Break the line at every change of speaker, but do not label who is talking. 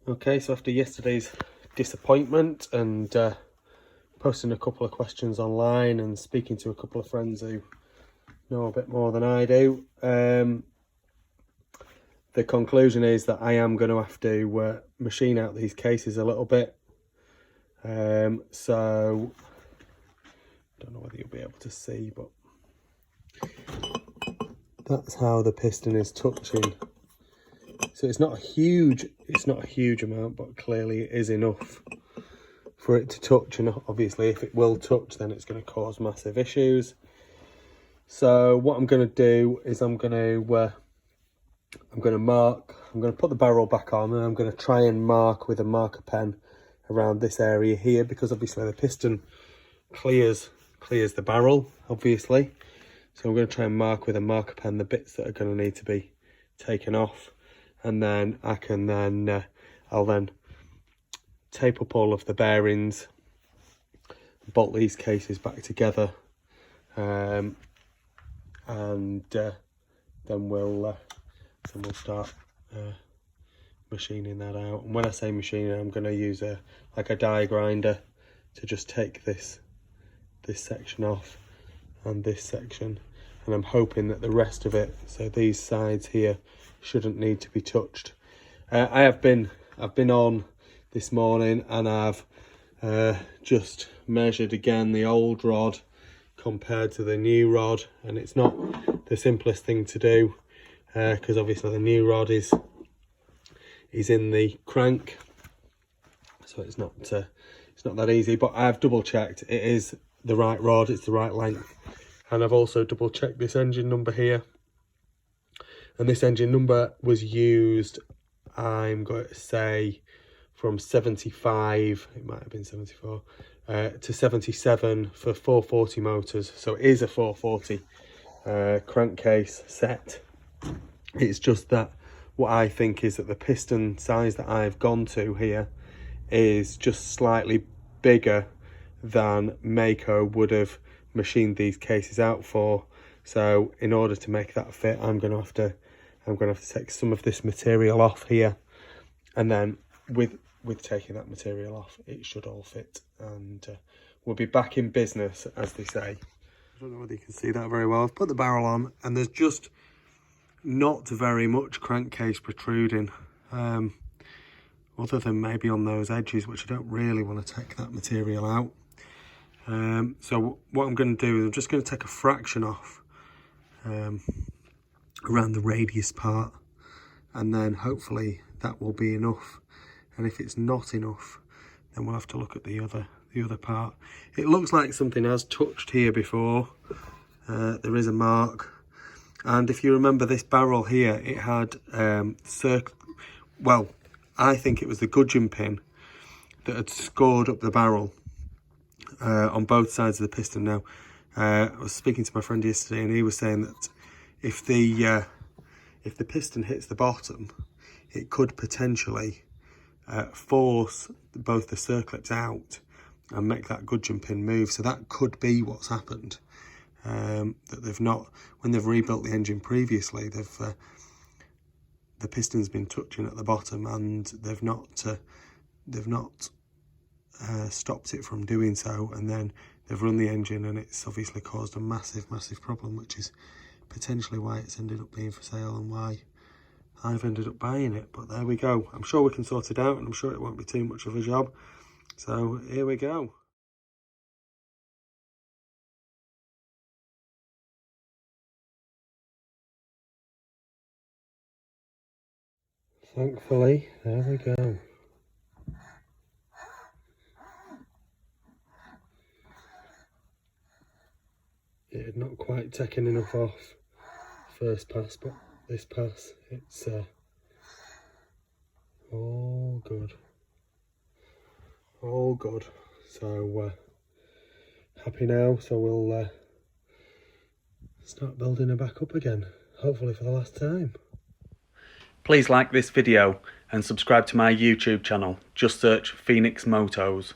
Okay, so after yesterday's disappointment and posting a couple of questions online and speaking to a couple of friends who know a bit more than I do, the conclusion is that I am going to have to machine out these cases a little bit. So I don't know whether you'll be able to see, but that's how the piston is touching. So it's not a huge amount, but clearly it is enough for it to touch. And obviously if it will touch, then it's going to cause massive issues. So what I'm going to do is I'm going to put the barrel back on, and I'm going to try and mark with a marker pen around this area here, because obviously the piston clears the barrel, obviously. So I'm going to try and mark with a marker pen the bits that are going to need to be taken off, and then I'll then tape up all of the bearings, bolt these cases back together, and then we'll start machining that out. And when I say machining, I'm going to use a die grinder to just take this section off and this section, and I'm hoping that the rest of it, so these sides here, shouldn't need to be touched. I've been on this morning, and I've just measured again the old rod compared to the new rod, and it's not the simplest thing to do, because obviously the new rod is in the crank, so it's not that easy. But I've double checked it is the right rod, it's the right length, and I've also double checked this engine number here, and this engine number was used, I'm going to say, from 75, it might have been 74, to 77 for 440 motors. So it is a 440 crankcase set. It's just that what I think is that the piston size that I've gone to here is just slightly bigger than Maico would have machined these cases out for. So in order to make that fit, I'm going to have to take some of this material off here, and then with taking that material off, it should all fit, and we'll be back in business, as they say. I don't know whether you can see that very well. I've put the barrel on, and there's just not very much crankcase protruding, other than maybe on those edges, which I don't really want to take that material out. So what I'm going to do is I'm just going to take a fraction off around the radius part, and then hopefully that will be enough. And if it's not enough, then we'll have to look at the other part. It looks like something has touched here before. There is a mark, and if you remember this barrel here, it had well, I think it was the gudgeon pin that had scored up the barrel on both sides of the piston. Now, I was speaking to my friend yesterday, and he was saying that if the piston hits the bottom, it could potentially force both the circlips out and make that gudgeon pin move. So that could be what's happened. That they've not, when they've rebuilt the engine previously, the piston's been touching at the bottom, and they've not stopped it from doing so, and then they've run the engine, and it's obviously caused a massive problem, which is potentially why it's ended up being for sale and why I've ended up buying it. But there we go. I'm sure we can sort it out, and I'm sure it won't be too much of a job. So here we go. Thankfully, there we go. It had not quite taken enough off first pass, but this pass, it's all good. All good. So happy now. So we'll start building her back up again, hopefully for the last time.
Please like this video and subscribe to my YouTube channel. Just search Phoenix Motos.